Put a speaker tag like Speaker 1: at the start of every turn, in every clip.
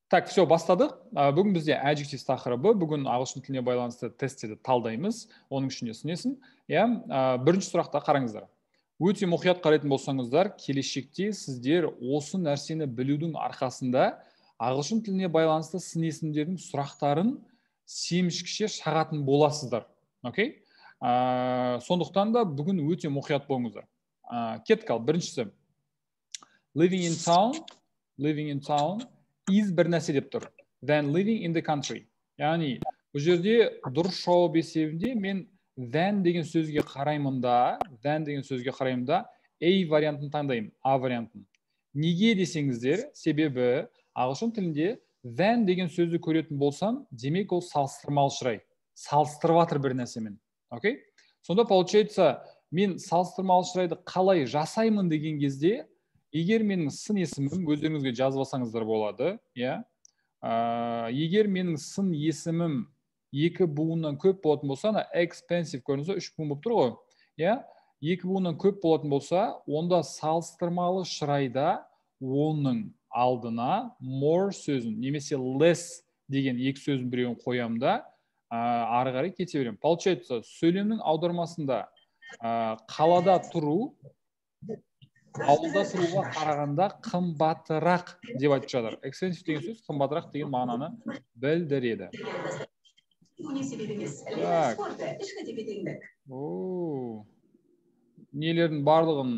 Speaker 1: Так, все, бастадық. Бүгін бізде adjective тақырыбы, бүгін ағылшын тіліне байланысты тесттерді талдаймыз. Оның ішінде сынесын. Бірінші сұрақта қараңыздар. Өте мұқият қарайтын болсаңыздар, келешекте сіздер осы нәрсені білудің арқасында ағылшын тіліне байланысты сын есімдердің сұрақтарын семішкіше шағатын боласыздар. Окей? Сондықтан да бүгін өте мұқият болыңыздар. Кеттік ал, біріншісі. Living in town is бір нәрсе деп тұр. Than living in the country. Яғни, бұл жерде дұрыс жауап есебінде мен than деген сөзге қараймын да, A вариантын таңдаймын, A вариантын. Неге десеңіздер, себебі ағылшын тілінде than деген сөзді көретін болсам, демек ол салыстырмалы шырай. Салыстырып жатыр бір нәрсемен. Окей? Сонда получается, мен салыстырмалы шырайды қалай жасаймын деген кезде, егер менің сын есімім, өздеріңізге жазып алсаңыздар болады, егер менің сын есімім екі буыннан көп болатын болса, expensive көрінісі үш буын болып тұр ғой, екі буыннан көп болатын болса, онда салыстырмалы шырайда оның алдына more сөзін, немесе less деген екі сөзін біреуін қоямын да, ары қарай кете беремін. Получается, сөйлемнің аудармасында қалада тұру ауылда тұруға қарағанда қымбатырақ деп айтып жатыр. Expensive деген сөз қымбатырақ деген мағынаны білдіреді. Так. Нелердің барлығын,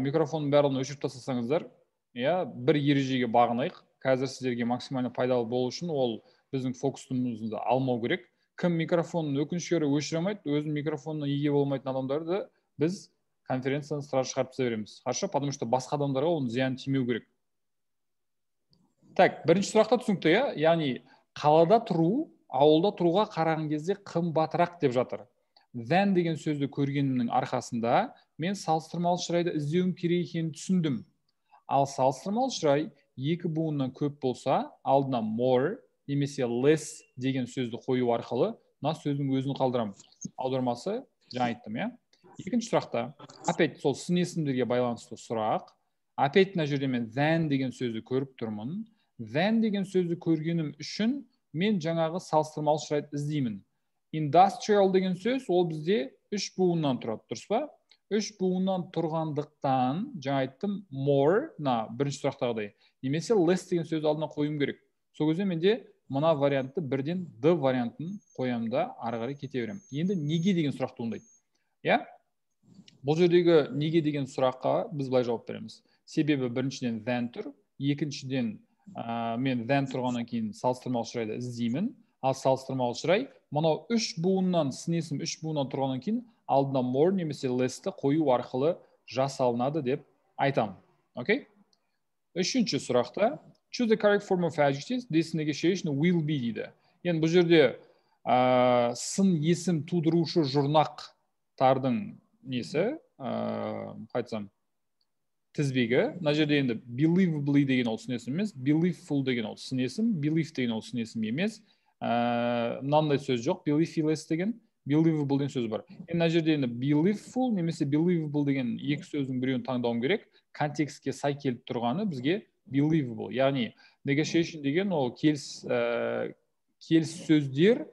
Speaker 1: микрофонның барлығын өшіріп тастасаңыздар, бір ережеге бағынайық. Қазір сіздерге максимально пайдалы болу үшін ол біздің фокусымызды алмау керек. Кім микрофонын өкінішке орай өшіре алмайды, өзінің микрофонына ие болмайтын адамдарды біз конференцияны сразу шығарып тастай береміз. Хорошо, потому что басқа адамдарға оның зияны тимеу керек. Так, бірінші сұрақта түсінікті, яғни қалада тұру, ауылда тұруға қараған кезде қымбатырақ деп жатыр. Than деген сөзді көргенімнің арқасында мен салыстырмалы шырайды іздеуім керек екенін түсіндім. Ал салыстырмалы шырай екі буыннан көп болса, алдына more немесе less деген сөзді қою арқылы мына сөздің өзін қалдырамын. Аудармасы жаңа айттым, Екінші сұрақта, опять сол сын есімдерге байланысты сұрақ. Опять мына жерде мен than деген сөзді көріп тұрмын. Than деген сөзді көргенім үшін мен жаңағы салыстырмалы шырайды іздеймін. Industrial деген сөз ол бізде үш буыннан тұрады, дұрыс па? Үш буыннан тұрғандықтан, жаңа айттым, more, бірінші сұрақтағыдай, немесе less деген сөзді алдына қойым керек. Сол кезде менде мына вариантты бірден D вариантын қоямын да ары қарай кете беремін. Енді неге деген сұрақ туындайды. Бұл жердегі неге деген сұраққа біз былай жауап береміз. Себебі біріншіден than тұр, екіншіден мен than тұрғаннан кейін салыстырмалы шырайды іздеймін, ал салыстырмалы шырай мынау үш буыннан, сын есім үш буыннан тұрғаннан кейін алдына more немесе lessті қою арқылы жасалынады деп айтамын. Окей? Үшінші сұрақта choose the correct form of adjectives, this negotiation will be дейді. Енді бұл жерде сын есім тудырушы жұрнақтардың несі, қайтсам, тізбегі. Мына жерде енді believably деген ол сын есім емес, believeful деген ол сын есім, believe деген ол сын есім емес. Мынандай сөз жоқ, beliefless деген, believable деген сөз бар. Мына жерде енді believeful немесе believable деген екі сөздің біреуін таңдауым керек. Контекстке сай келіп тұрғаны бізге believable. Яғни negotiation деген ол келіс сөздер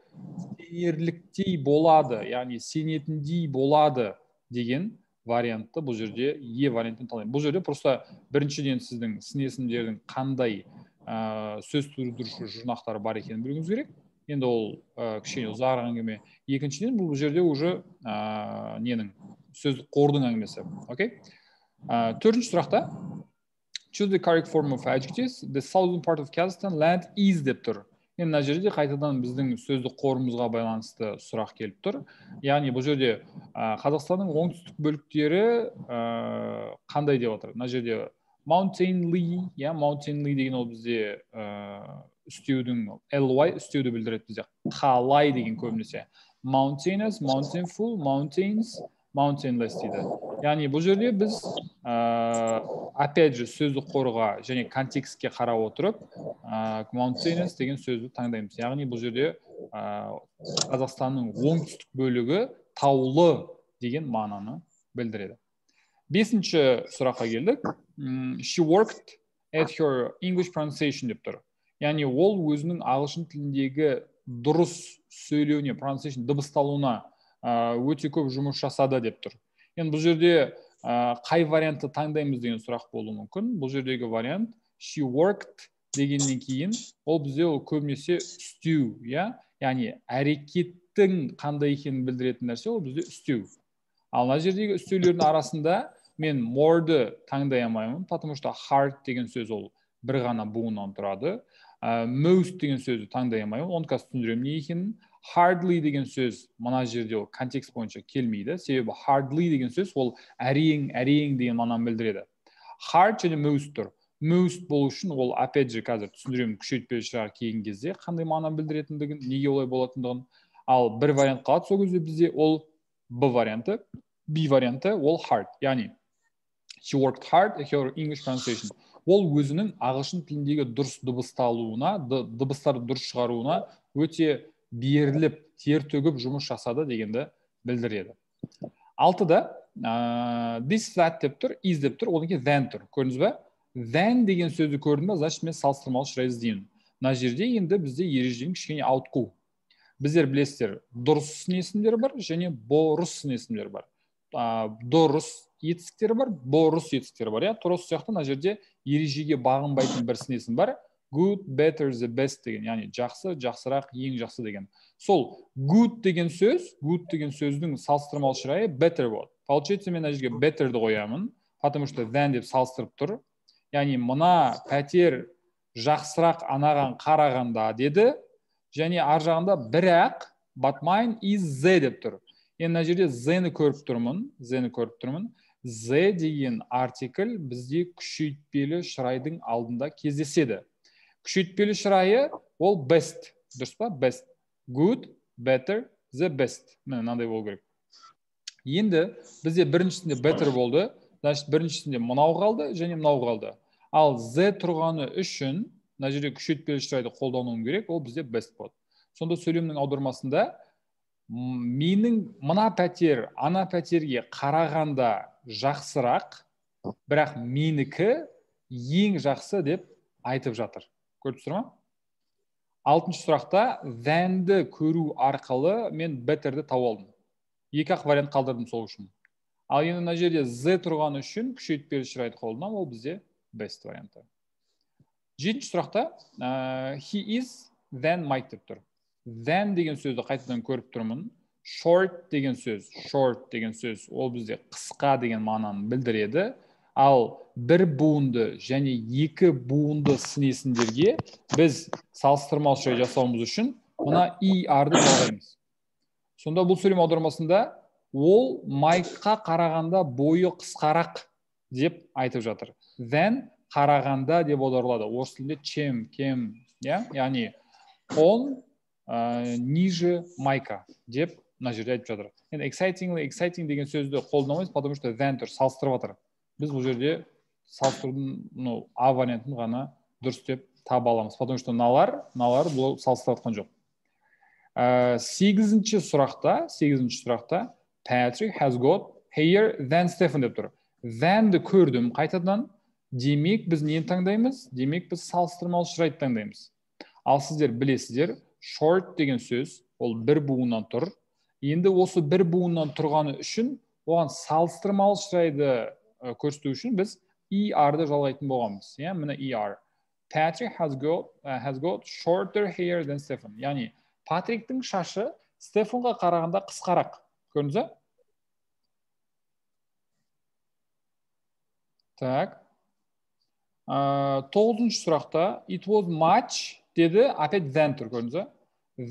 Speaker 1: сенерліктей болады, яғни сенетіндей болады деген вариантты бұл жерде вариантын талаймын. Бұл жерде просто біріншіден сіздің сын есімдердің қандай сөз тудырушы жұрнақтары бар екенін білуіңіз керек. Енді ол кішкене ұзақ әңгіме. Екіншіден бұл жерде уже сөздік қордың әңгімесі. Окей? Төртінші сұрақта choose the correct form of adjectives. The southern part of Kazakhstan land is деп тұр. Енді мына жерде қайтадан біздің сөздік қорымызға байланысты сұрақ келіп тұр. Яғни бұл жерде Қазақстанның оңтүстік бөліктері қандай деп отыр? Мына жерде mountainly, mountainly деген ол бізде үстеудің ly үстеуді білдіреді бізде. Қалай деген көбінесе. Mountainous, mountainful, mountains, mountainless дейді. Яғни бұл жерде біз опять же сөздік қорға және контекстке қарап отырып mountainous деген сөзді таңдаймыз. Яғни бұл жерде Қазақстанның оңтүстік бөлігі таулы деген мағынаны білдіреді. Бесінші сұраққа келдік. She worked at her English pronunciation деп тұр. яғни ол өзінің ағылшын тіліндегі дұрыс сөйлеуіне, pronunciation, дыбысталуына өте көп жұмыс жасады деп тұр. Енді бұл жерде қай вариантты таңдаймыз деген сұрақ болуы мүмкін. Бұл жердегі вариант she worked дегеннен кейін ол бізде ол көбінесе істеу, яғни әрекеттің қандай екенін білдіретін нәрсе ол бізде істеу. Ал мына жердегі істеулердің арасында мен more-ды таңдай алмаймын, потому что hard деген сөз ол бір ғана буыннан тұрады. Most деген сөзді таңдай алмаймын, оны қазір түсіндіремін не екенін. Hardly деген сөз мына жерде ол контекст бойынша келмейді, себебі hardly деген сөз ол әрең деген мағынаны білдіреді. Hard және most тұр. Most болу үшін ол опять же қазір түсіндіремін күшейтпелі шырағы келген кезде қандай мағына білдіретіндігін, неге олай болатындығын. Ал бір вариант қалады сол кезде бізде ол B варианты, B варианты ол hard, яғни she worked hard at her English pronunciation. Ол өзінің ағылшын тіліндегі дұрыс дыбысталуына, дыбыстарды дұрыс шығаруына өте беріліп, тер төгіп жұмыс жасады дегенді білдіреді. 6-да this flat деп тұр, is деп тұр, одан кейін than тұр. Көрдіңіз бе? Than деген сөзді көрдім бе, значит мен салыстырмалы шырай іздеймін. Мына жерде енді бізде ереженің кішкене ауытқу. Біздер білесіздер, дұрыс сын есімдер бар және бұрыс сын есімдер бар. Дұрыс етістіктері бар, бұрыс етістіктері бар. Тұрыс сияқты мына жерде ережеге бағынбайтын бір сын есім бар. Good, better, the best деген, яғни жақсы, жақсырақ, ең жақсы деген. Сол good деген сөздің салыстырмалы шырайы better болады. Получается мен мына жерге betterді қоямын, потому что than деп салыстырып тұр. Яғни мына пәтер жақсырақ анаған қарағанда деді, және ар жағында бірақ but mine is the деп тұр. Енді мына жерде the-ні көріп тұрмын. The деген артикль бізде күшейтпелі шырайдың алдында кездеседі. Күшейтпелі шырайы ол best, дұрыс па? Best. Good, better, the best. Міне мынандай болу керек. Енді бізде біріншісінде better болды, значит біріншісінде мынау қалды және мынау қалды. Ал the тұрғаны үшін мына жерде күшейтпелі шырайды қолдануым керек, ол бізде best болады. Сонда сөйлемнің аудармасында менің мына пәтер ана пәтерге қарағанда жақсырақ, бірақ менікі ең жақсы деп айтып жатыр. Көріп тұрсыздар ма? 6-шы сұрақта than-ді көру арқылы мен better-ді тауып алдым. Екі-ақ вариант қалдырдым сол үшін. Ал енді мына жерде the тұрғаны үшін күшейтпелі шырайды қолданамын, ол бізде best варианты. 7-ші сұрақта he is than Mike деп тұр. Than деген сөзді қайтадан көріп тұрмын. Short деген сөз ол бізде қысқа деген мағынаны білдіреді. Ал бір буынды және екі буынды сын есімдерге біз салыстырмалы шырай жасауымыз үшін мына ER-ды жалғаймыз. Сонда бұл сөйлем аудармасында ол Майкқа қарағанда бойы қысқарақ деп айтып жатыр. Than қарағанда деп аударылады. Орыс тілінде кем, яғни он ниже Майка деп мына жерде айтып жатыр. Енді exciting деген сөзді қолданамыз, потому что than тұр, салыстырып жатыр. Біз бұл жерде салыстырудың А вариантын ғана дұрыс деп таба аламыз, потому что налар бұл салыстырып жатқан жоқ. 8-ші сұрақта Patrick has got higher than Stephen деп тұр. Than-ді көрдім қайтадан. Демек біз нені таңдаймыз? Демек біз салыстырмалы шырайды таңдаймыз. Ал сіздер білесіздер, short деген сөз ол бір буыннан тұр. Енді осы бір буыннан тұрғаны үшін оған салыстырмалы шырайды көрсету үшін біз ER-ды жалғайтын болғанбыз. Міне ER. Patrick has got shorter hair than Stephen. Яғни Патриктің шашы Стефанға қарағанда қысқарақ. Көрдіңіз бе? Так. 9-ші сұрақта it was much деді, опять than тұр, көрдіңіз бе?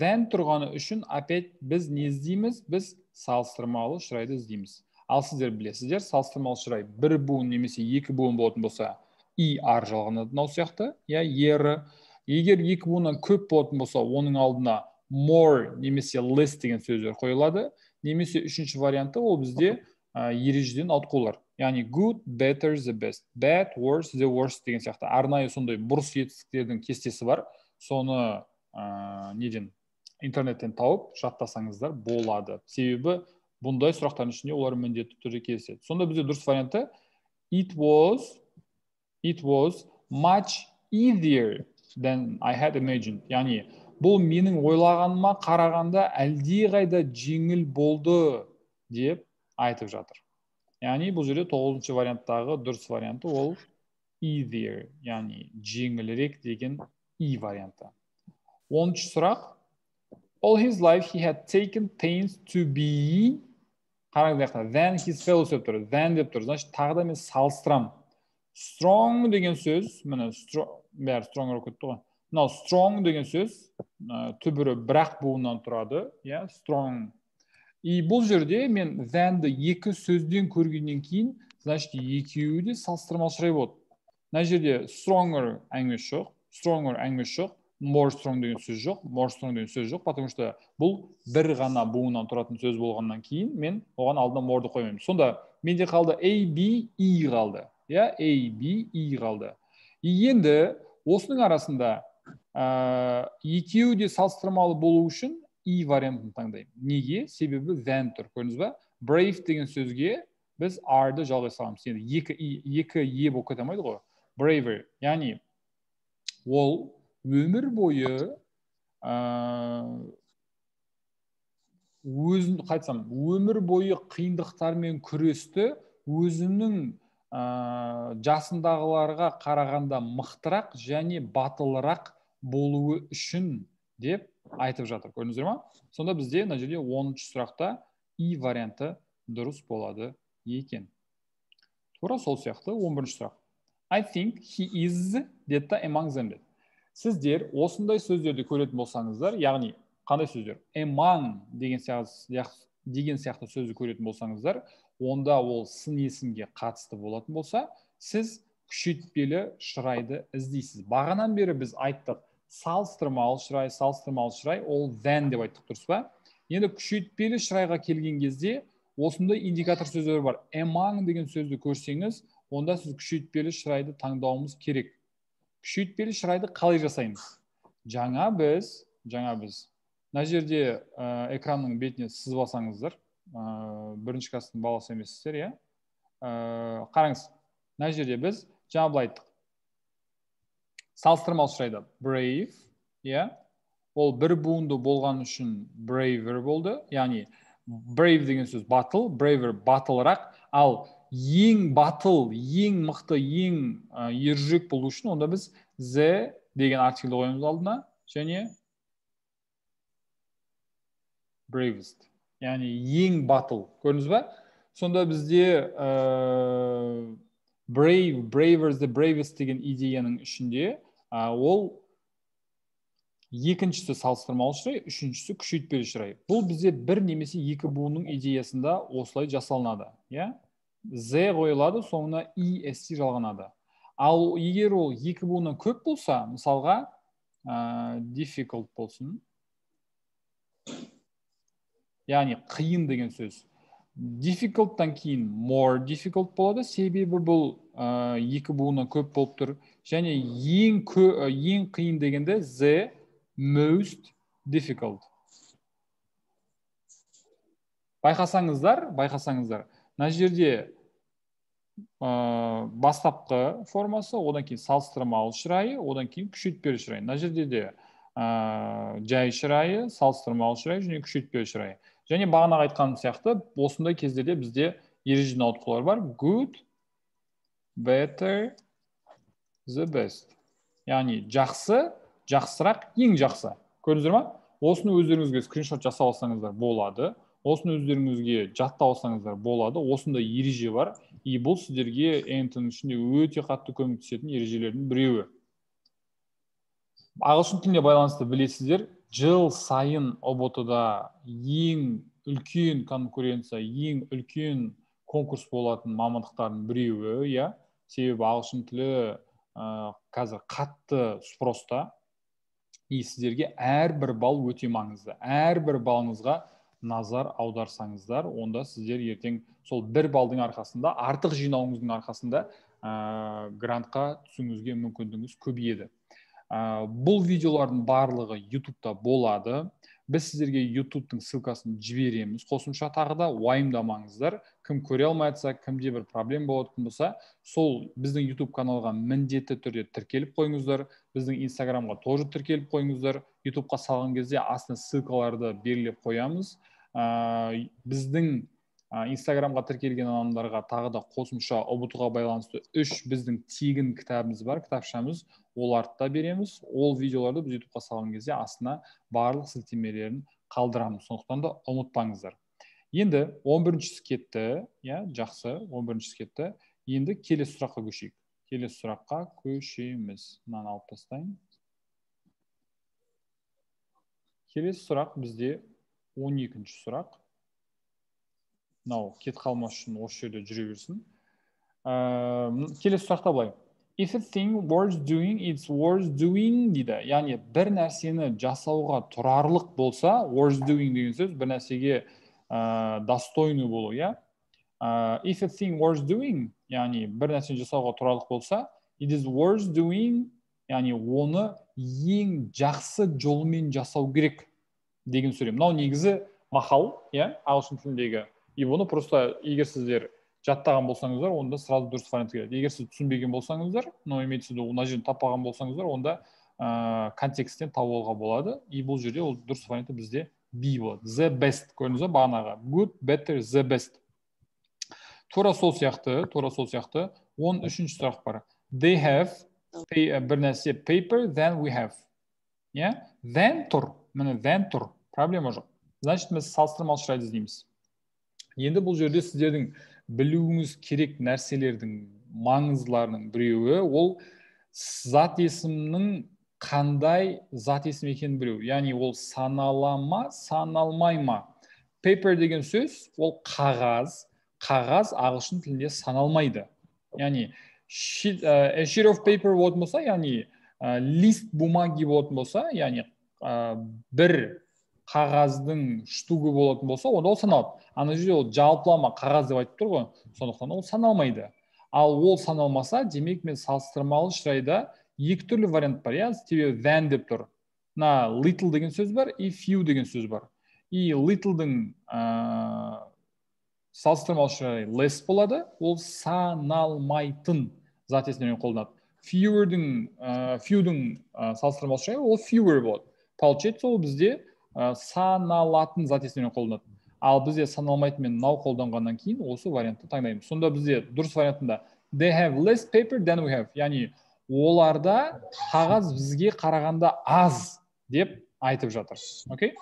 Speaker 1: Than тұрғаны үшін опять біз не іздейміз? Біз салыстырмалы шырайды іздейміз. Ал сіздер білесіздер, салыстырмалы шырай бір буын немесе екі буын болатын болса, ER жалғанады мынау сияқты, ER. Егер екі буыннан көп болатын болса, оның алдына more немесе less деген сөздер қойылады. Немесе үшінші варианты ол бізде ережеден ауытқулар. Яғни good, better, the best, bad, worse, the worst деген сияқты. Арнайы сондай бұрыс етістіктердің кестесі бар. Соны интернеттен тауып жаттасаңыздар болады. Себебі бұндай сұрақтардың ішінде олар міндетті түрде кездеседі. Сонда бізде дұрыс варианты it was much easier than I had imagined. Яғни, бұл менің ойлағаныма қарағанда әлдеқайда жеңіл болды деп айтып жатыр. Яғни, бұл жерде 9-шы варианттағы дұрыс варианты ол easier, яғни жеңілірек деген и варианты. 10-шы сұрақ. All his life he had taken pains to be, then his fellows деп тұр. Then деп тұр. Значит, тағы да мен салыстырам. Strong деген сөз, міне бәрі stronger өтті ғой. Мынау strong деген сөз түбірі бірақ буыннан тұрады, иә, strong. И бұл жерде мен than-ды екі сөзден көргеннен кейін, значит, екеуі де салыстырмалы болады. Мына жерде stronger әңгімесі жоқ, stronger әңгімесі жоқ, more strong деген сөз жоқ, more strong деген сөз жоқ, потому что бұл бір ғана буыннан тұратын сөз болғаннан кейін мен оған алдына more-ды қоймаймын. Сонда менде қалды A, B, E қалды. Я, A, B, E қалды. И енді осының арасында екеуі де салыстырмалы болу үшін E вариантын таңдаймын. Неге? Себебі than тұр. Көрдіңіз ба? Brave деген сөзге біз R-ды жалғай саламыз. Енді екі E болып кете алмайды ғой. Braver. Яғни ол өмір бойы өмір бойы қиындықтармен күресті өзінің жасындағыларға қарағанда мықтырақ және батылырақ болуы үшін деп айтып жатыр. Көрдіңіздер ма? Сонда бізде мына жерде 10-шы сұрақта И варианты дұрыс болады екен. Тура сол сияқты 11-ші сұрақ. I think he is деді among them деді. Сіздер осындай сөздерді көретін болсаңыздар, яғни қандай сөздер? Among деген сияқты сөзді көретін болсаңыздар, онда ол сын есімге қатысты болатын болса, сіз күшейтпелі шырайды іздейсіз. Бағанан бері біз айттық, салыстырмалы шырай, ол than деп айттық, дұрыс па? Енді күшейтпелі шырайға келген кезде осындай индикатор сөздер бар. Among деген сөзді көрсеңіз, онда сіз күшейтпелі шырайды таңдауымыз керек. Күшейтпелі шырайды қалай жасаймыз? Жаңа біз мына жерде экранның бетіне сызып алсаңыздар, бірінші класстың баласы емессіздер, иә? Қараңыз, мына жерде біз жаңа былай айттық. Салыстырмалы шырайда brave, иә? Ол бір буынды болған үшін braver болды. Яғни brave деген сөз батыл, braver батылырақ, ал ең батыл, ең мықты, ең ержүрек болу үшін онда біз the деген артиклді қоямыз алдына, және bravest, яғни ең батыл. Көрдіңіз ба? Сонда бізде braver the bravest деген идеяның ішінде ол екіншісі салыстырмалы шырай, үшіншісі күшейтпелі шырай. Бұл бізде бір немесе екі буынның идеясында осылай жасалынады, иә? Z қойылады, соңына EST жалғанады. Ал егер ол екі буыннан көп болса, мысалға difficult болсын, яғни қиын деген сөз. Difficult-тан кейін more difficult болады, себебі бұл екі буыннан көп болып тұр. Және ең қиын дегенде the most difficult. Байқасаңыздар, мына жерде бастапқы формасы, одан кейін салыстырмалы шырайы, одан кейін күшейтпелі шырайы. Мына жерде де жай шырайы, салыстырмалы шырайы және күшейтпелі шырайы. Және бағана айтқаным сияқты, осындай кездерде бізде ережені ауытқулар бар. Good, better, the best. Яғни жақсы, жақсырақ, ең жақсы. Көрдіңіздер ма? Осыны өздеріңізге скриншот жасап алсаңыздар болады. Осыны өздеріңізге жаттап алсаңыздар болады. Осында ереже бар. И бұл сіздерге НТ-ның ішінде өте қатты көмектесетін ережелердің біреуі. Ағылшын тіліне байланысты білесіздер, жыл сайын ОБТ-да ең үлкен конкуренция, ең үлкен конкурс болатын мамандықтардың біреуі, иә? Себебі ағылшын тілі қазір қатты спроста. И сіздерге әрбір балл өте маңызды. Әрбір балыңызға назар аударсаңыздар, онда сіздер ертең сол бір балдың арқасында, артық жинауыңыздың арқасында грантқа түсуіңізге мүмкіндігіңіз көбейеді. Бұл видеолардың барлығы YouTube-та болады. біз сіздерге ютубтың ссылкасын жібереміз қосымша. Тағы да уайымдамаңыздар, кім көре алмай жатса, кімде бір проблема болатын болса, сол біздің ютуб каналға міндетті түрде тіркеліп қойыңыздар, біздің инстаграмға тоже тіркеліп қойыңыздар. Ютубқа салған кезде астына ссылкаларды белгілеп қоямыз. Біздің инстаграмға тіркелген адамдарға тағы да қосымша ұбт-ға байланысты 3 біздің тегін кітабымыз бар, кітапшамыз, оларды да береміз. Ол видеоларды біз ютубқа салған кезде астына барлық сілтемелерін қалдырамыз, сондықтан да ұмытпаңыздар. Енді 11-ші кетті, жақсы, 11-ші кетті. Енді келесі сұраққа көшейік. Келесі сұраққа көшеміз. Мынаны алып тастайын. Келесі сұрақ бізде 12-ші сұрақ. Мынау кет қалмас үшін осы жерде жүре берсін. Келесі сұрақта былай. If a thing worth doing, it's worth doing дейді. Яғни бір нәрсені жасауға тұрарлық болса, worth doing деген сөз бір нәрсеге достойный болу, я? If a thing worth doing, яғни бір нәрсені жасауға тұрарлық болса, it is worth doing, яғни оны ең жақсы жолмен жасау керек деген сөйлем. Мынау негізі мақал, ағылшын тіліндегі. И оны просто егер сіздер жаттаған болсаңыздар, онда сразу дұрыс вариант келеді. Егер сіз түсінбеген болсаңыздар, но имеется в виду мына жерін таппаған болсаңыздар, онда контексттен табуға болады. И бұл жерде ол дұрыс варианты бізде B болады. The best көрдіңіз бе бағанағы. Good, better, the best. Тура сол сияқты, 13-ші сұрақ бар. They have бір нәрсе paper than we have. Than тұр. Міне than тұр. Проблема жоқ. Значит, біз салыстырмалы шырайды іздейміз. Енді бұл жерде сіздердің білуіңіз керек нәрселердің маңыздыларының біреуі, ол зат есімнің қандай зат есім екенін білу. Яғни ол санала ма, саналмай ма. Paper деген сөз, ол қағаз. Қағаз ағылшын тілінде саналмайды. Яғни a sheet of paper болатын болса, яғни лист бумаги болатын болса, яғни бір қағаздың штугы болатын болса, онда ол саналады. Ана жерде ол жалпылама қағаз деп айтып тұр ғой, сондықтан ол саналмайды. Ал ол саналмаса, демек мен салыстырмалы шырайда екі түрлі вариант бар, себебі than деп тұр. Мына little деген сөз бар, и few деген сөз бар. И little'дың салыстырмалы шырайы less болады, ол саналмайтын зат есіммен қолданады. Few'дің салыстырмалы шырайы ол fewer болады. Получается, ол бізде саналатын зат есіммен қолданады. Ал бізде саналмайтын мынау қолданғаннан кейін осы вариантты таңдаймыз. Сонда бізде дұрыс вариантында they have less paper than we have. Яғни оларда қағаз бізге қарағанда аз деп айтып жатыр. Окей?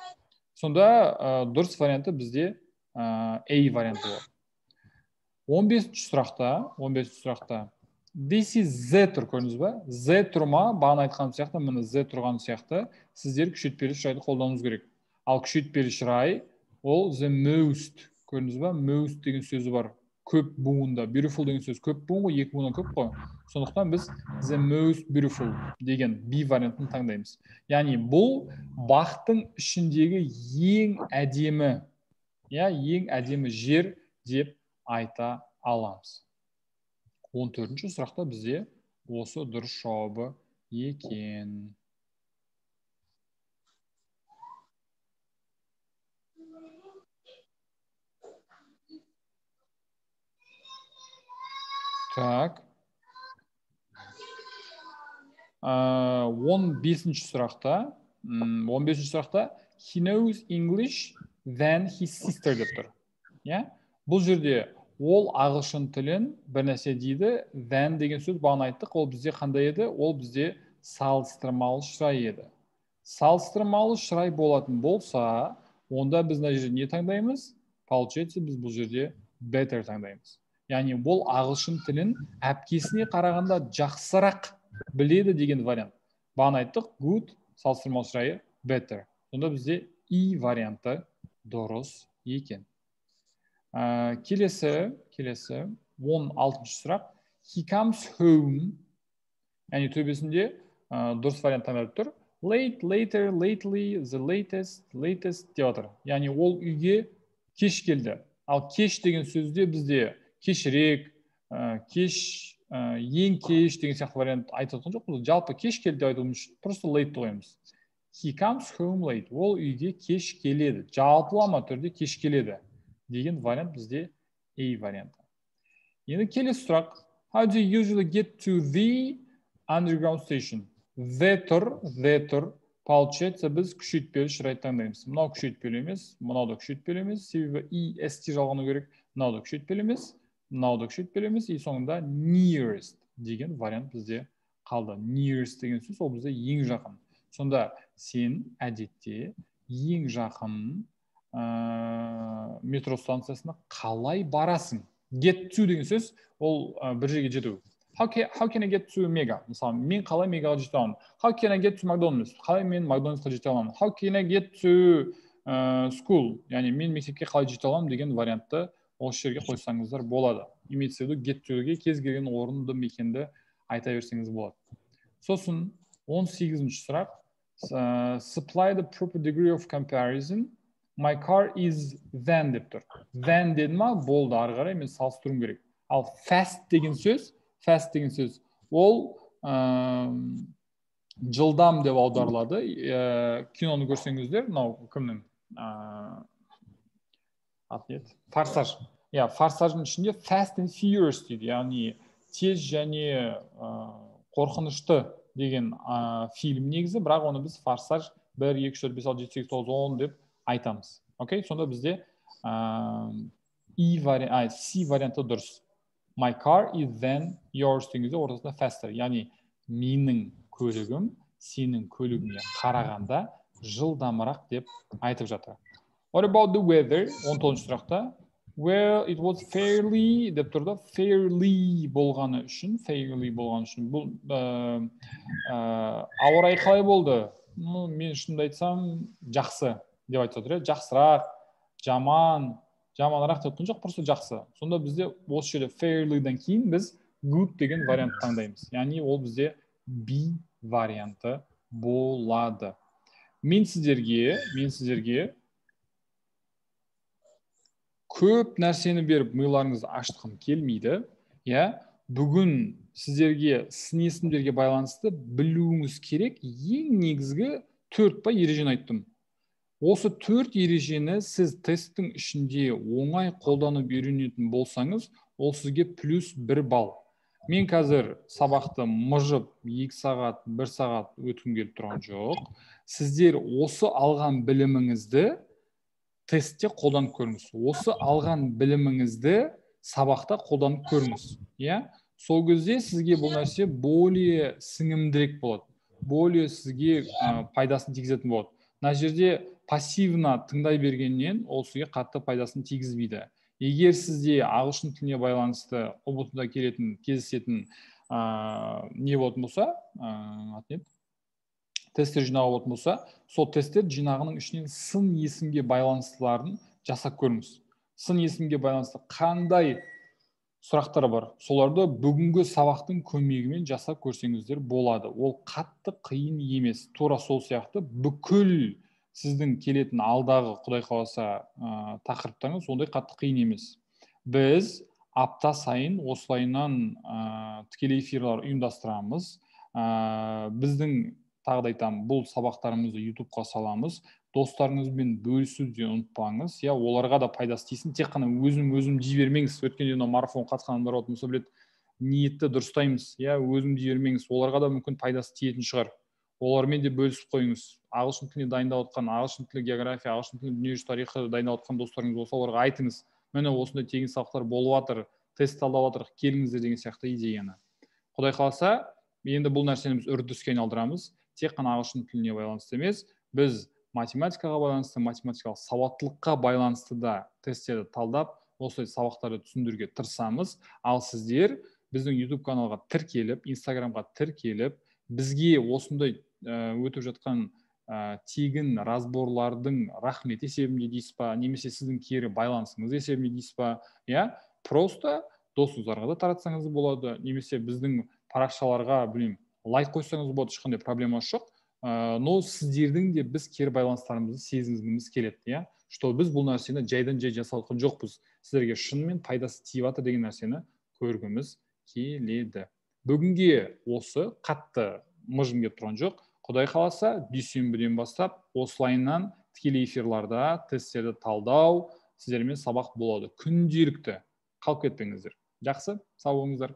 Speaker 1: Сонда дұрыс варианты бізде A варианты болады. 15-ші сұрақта this is Z тұр, көрдіңіз бе? Z тұрма, бағана айтқан сияқты, міне Z тұрған сияқты, сіздер күшейтпелі шырайды қолдануыңыз керек. Ал күшейтпелі шырай ол the most, көрдіңіз бе? Most деген сөзі бар. Көп буында. Beautiful деген сөз көп буын ғой, екі буыннан көп қой. Сондықтан біз the most beautiful деген B вариантын таңдаймыз. Яғни бұл бақтың ішіндегі ең әдемі, ең әдемі жер деп айта аламыз. 14-ші сұрақта бізде осы дұрыс жауабы екен. Так. 15-ші сұрақта he knows English than his sister деп тұр. Бұл жерде ол ағылшын тілін бір нәрсе дейді, than деген сөз бағана айттық, ол бізде қандай еді? Ол бізде салыстырмалы шырай еді. Салыстырмалы шырай болатын болса, онда біз мына жерде не таңдаймыз? Получается, біз бұл жерде better таңдаймыз. Яғни ол ағылшын тілін әпкесіне қарағанда жақсырақ біледі деген вариант. Бағана айттық, good, салыстырмалы шырайы better. Сонда бізде E варианты дұрыс екен. Келесі 16-ші сұрақ. He comes home. Яғни төбесінде дұрыс вариант таңдалып тұр. Late, later, lately, the latest деп жатыр. Яғни ол үйге кеш келді. Ал кеш деген сөзде бізде кешірек, кеш, ең кеш деген сияқты вариант айтылған жоқ. Жалпы кеш келді деп айтуымыз, просто late қоямыз. He comes home late. Ол үйге кеш келеді. Жалпылама түрде кеш келеді деген вариант бізде A варианты. Енді келесі сұрақ. How do you usually get to the underground station? The получается біз күшейтпелі шырайды таңдаймыз. Мынау күшейтпелі емес, мынау да күшейтпелі емес. Себебі EST жалғану керек. Мынау да күшейтпелі емес, мынау да күшейтпелі емес. И соңында nearest деген вариант бізде қалды. Nearest деген сөз ол бізде ең жақын. Сонда сен әдетте ең жақын метро станциясына қалай барасың? Get to деген сөз ол бір жерге жету. How can I get to Mega? Мысалы, мен қалай Мегаға жете аламын? How can I get to McDonald's? Қалай мен Макдональдсқа жете аламын? How can I get to school? Яғни мен мектепке қалай жете аламын деген вариантты осы жерге қойсаңыздар болады. Имеется в виду get to-ге кез келген орынды мекенді айта берсеңіз болады. Сосын 18-ші сұрақ. Supply the proper degree of comparison. My car is than деп тұр. Than деді ма, болды, ары қарай мен салыстыруым керек. Ал fast деген сөз, ол жылдам деп аударылады. Киноны көрсеңіздер, мынау кімнің? Форсаж. Форсаждың ішінде fast and furious дейді. Яғни тез және қорқынышты деген фильм негізі, бірақ оны біз форсаж 1, 2, 3, 4, 5, 6, 7, 8, 9, 10 деп айтамыз. Окей, сонда бізде C варианты дұрыс. My car is than yours дегенде ортасында faster. Яғни менің көлігім сенің көлігіңе қарағанда жылдамырақ деп айтып жатыр. What about the weather? 19-ші сұрақта. Well, it was fairly деп тұрды. Fairly болғаны үшін бұл ауа райы қалай болды? Мен шынымды айтсам жақсы деп айтып отыр. Жақсырақ, жаманырақ деп тұрған жоқ, просто жақсы. Сонда бізде осы жерде fairly-дан кейін біз good деген вариант таңдаймыз. Яғни ол бізде B варианты болады. Мен сіздерге көп нәрсені беріп миыларыңызды ашытқым келмейді. Бүгін сіздерге сын есімдерге байланысты білуіңіз керек ең негізгі 4 ережені айттым. Осы 4 ережені сіз тесттің ішінде оңай қолданып үйренетін болсаңыз, ол сізге плюс 1 балл. Мен қазір сабақты мыжып 2 сағат, 1 сағат өткім келіп тұрған жоқ. Сіздер осы алған біліміңізді тестте қолданып көріңіз. Осы алған біліміңізді сабақта қолданып көріңіз. Сол кезде сізге бұл нәрсе более сіңімдірек болады. Более сізге пайдасын тигізетін болады. Мына жерде пассивна тыңдай бергеннен ол сізге қатты пайдасын тигізбейді. Егер сізде ағылшын тіліне байланысты ұбт-да кездесетін не болатын болса, тесттер жинағы болатын болса, сол тесттер жинағының ішінен сын есімге байланыстыларын жасап көріңіз. Сын есімге байланысты қандай сұрақтар бар, соларды бүгінгі сабақтың көмегімен жасап көрсеңіздер болады. Ол қатты қиын емес. Тура сол сияқты бүкіл сіздің келетін алдағы Құдай қаласа тақырыптарыңыз ондай қатты қиын емес. Біз апта сайын осылайынан тікелей эфирлер ұйымдастырамыз. Біздің тағы да айтамын, бұл сабақтарымызды YouTube-қа саламыз. Достарыңызбен бөлісуді ұмытпаңыз. Оларға да пайдасы тисін. Тек қана өзім дей бермеңіз. Өткенде марафон қатысқан адамдар болатын болса біледі, ниетті дұрыстаймыз. Өзім дей бермеңіз. Оларға да мүмкін пайдасы тиетін шығар. Олармен де бөлісіп қойыңыз. Ағылшын тіліне дайындап отқан, ағылшын тілі география, ағылшын тілі дүниежүзі тарихы дайындап отқан достарыңыз болса, оларға айтыңыз. Міне осындай тегін сабақтар болып жатыр, тест талдап жатыр, келіңіздер деген сияқты идеяны. Құдай қаласа, енді бұл нәрсені біз үрдіске айналдырамыз. Тек қана ағылшын тіліне байланысты емес, біз математикаға байланысты, математикалық сауаттылыққа байланысты да тесттерді талдап, осылай сабақтарды түсіндіруге тырысамыз. Ал сіздер біздің YouTube каналға тіркеліп, Instagramға тіркеліп, бізге осындай өтіп жатқан тегін разборлардың рахмет есебінде дейсіз ба, немесе сіздің кері байланысыңыз есебінде дейсіз ба, просто досыңыздарға да таратсаңыз болады, немесе біздің парақшаларға, лайк қойсаңыз болады, ешқандай проблема жоқ. Но сіздердің де біз кері байланыстарымызды сезінгіміз келеді, что біз бұл нәрсені жайдан жай жасап жатқан жоқпыз. Сіздерге шынымен пайдасы тиіп жатыр деген нәрсені көргіміз келеді. Бүгінге осы қатты мыжым келіп тұрған жоқ. Құдай қаласа, дүйсенбіден бастап ослайннан тікелей эфирларда тесттерді талдау сіздермен сабақ болады. Күнделікті. Қалып кетпеңіздер. Жақсы, сау болыңыздар.